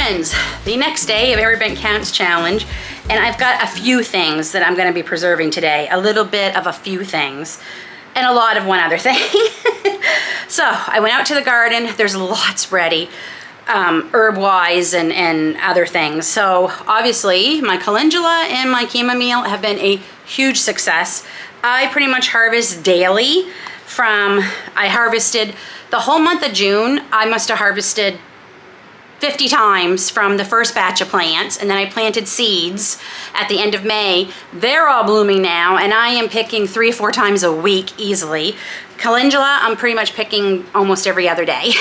friends, the next day of Every Bent Counts challenge, and I've got a few things that I'm going to be preserving today. A little bit of a few things and a lot of one other thing. So I went out to the garden. There's lots ready, herb-wise and other things. So obviously my calendula and my chamomile have been a huge success. I pretty much harvest daily. I harvested the whole month of June. I must have harvested 50 times from the first batch of plants, and then I planted seeds at the end of May. They're all blooming now, and I am picking 3 or 4 times a week easily. Calendula, I'm pretty much picking almost every other day.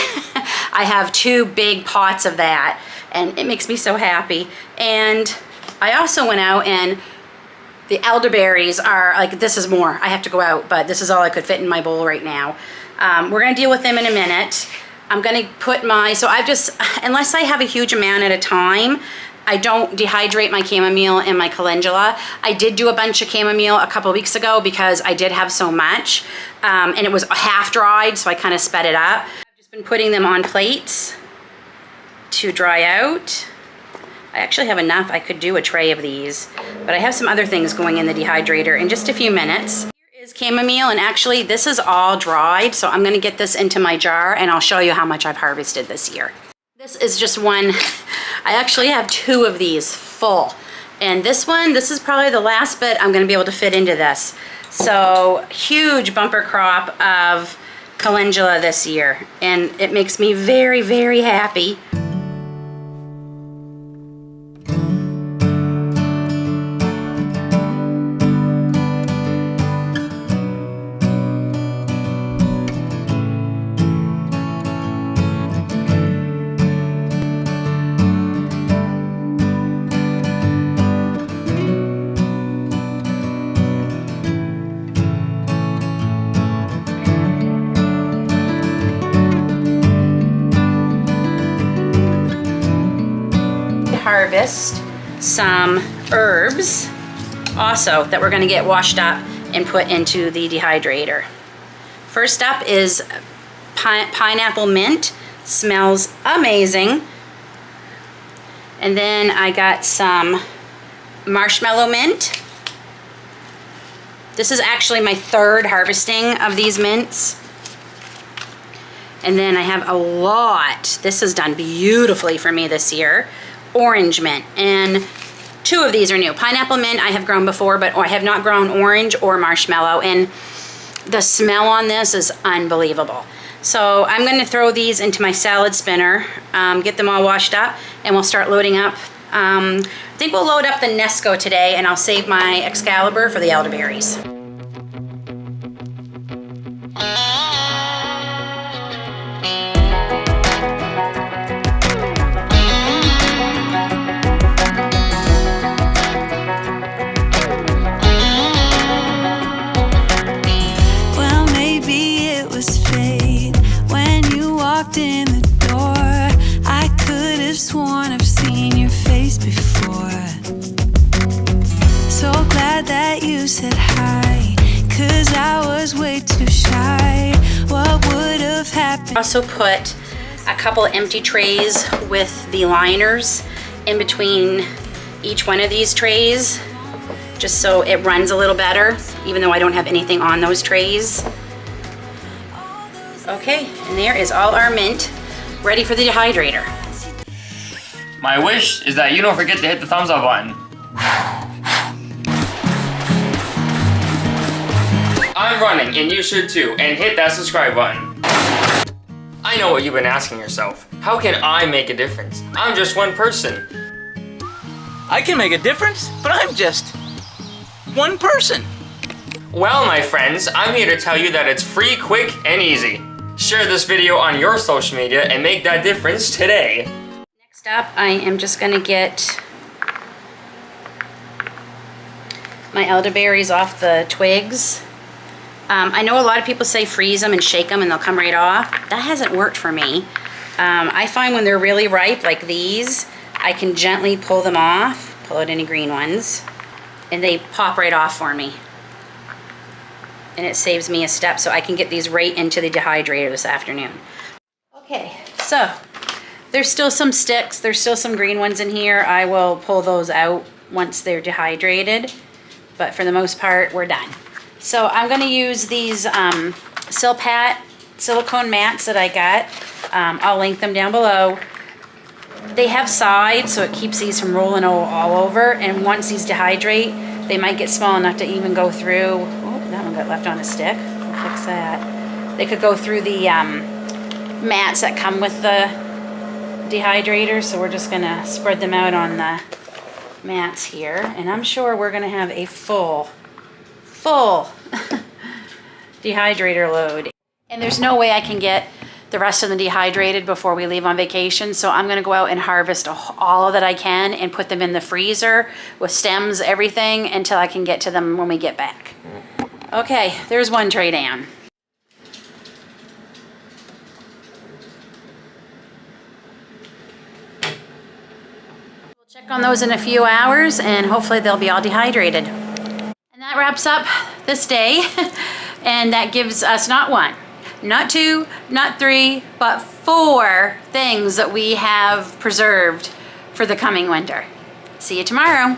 I have 2 big pots of that, and it makes me so happy. And I also went out, and the elderberries are like, this is more. I have to go out, but this is all I could fit in my bowl right now. We're gonna deal with them in a minute. I'm gonna put unless I have a huge amount at a time, I don't dehydrate my chamomile and my calendula. I did do a bunch of chamomile a couple weeks ago because I did have so much, and it was half dried, so I kind of sped it up. I've just been putting them on plates to dry out. I actually have enough, I could do a tray of these, but I have some other things going in the dehydrator in just a few minutes. Is chamomile, and actually this is all dried, so I'm going to get this into my jar and I'll show you how much I've harvested this year. This is just one. I actually have 2 of these full, and this is probably the last bit I'm going to be able to fit into this. So huge bumper crop of calendula this year, and it makes me very, very happy. Harvest some herbs also that we're going to get washed up and put into the dehydrator. First up is pineapple mint. Smells amazing. And then I got some marshmallow mint. This is actually my 3rd harvesting of these mints. And then I have a lot. This has done beautifully for me this year. Orange mint, and 2 of these are new. Pineapple mint I have grown before, but I have not grown orange or marshmallow, and the smell on this is unbelievable. So I'm going to throw these into my salad spinner, get them all washed up, and we'll start loading up. I think we'll load up the Nesco today, and I'll save my Excalibur for the elderberries. In the door, I could have sworn I've seen your face before. So glad that you said hi, 'cause I was way too shy. What would have happened? I also put a couple empty trays with the liners in between each one of these trays, just so it runs a little better, even though I don't have anything on those trays. Okay, and there is all our mint ready for the dehydrator. My wish is that you don't forget to hit the thumbs up button. I'm running, and you should too, and hit that subscribe button. I know what you've been asking yourself. How can I make a difference? I'm just one person. I can make a difference, but I'm just one person. Well, my friends, I'm here to tell you that it's free, quick, and easy. Share this video on your social media and make that difference today. Next up, I am just gonna get my elderberries off the twigs. I know a lot of people say freeze them and shake them and they'll come right off. That hasn't worked for me. I find when they're really ripe, like these, I can gently pull them off, pull out any green ones, and they pop right off for me. And it saves me a step, so I can get these right into the dehydrator this afternoon. Okay, so There's still some sticks. There's still some green ones in here. I will pull those out once they're dehydrated. But for the most part, we're done. So I'm gonna use these Silpat silicone mats that I got. I'll link them down below. They have sides, so it keeps these from rolling all over. And once these dehydrate, they might get small enough to even go through. Oh, that one got left on a stick. I'll fix that. They could go through the mats that come with the dehydrator. So we're just gonna spread them out on the mats here. And I'm sure we're gonna have a full dehydrator load. And there's no way I can get the rest of them dehydrated before we leave on vacation. So I'm gonna go out and harvest all that I can and put them in the freezer with stems, everything, until I can get to them when we get back. Okay, there's one tray down. We'll check on those in a few hours and hopefully they'll be all dehydrated. And that wraps up this day. And that gives us not one, not two, not three, but 4 things that we have preserved for the coming winter. See you tomorrow.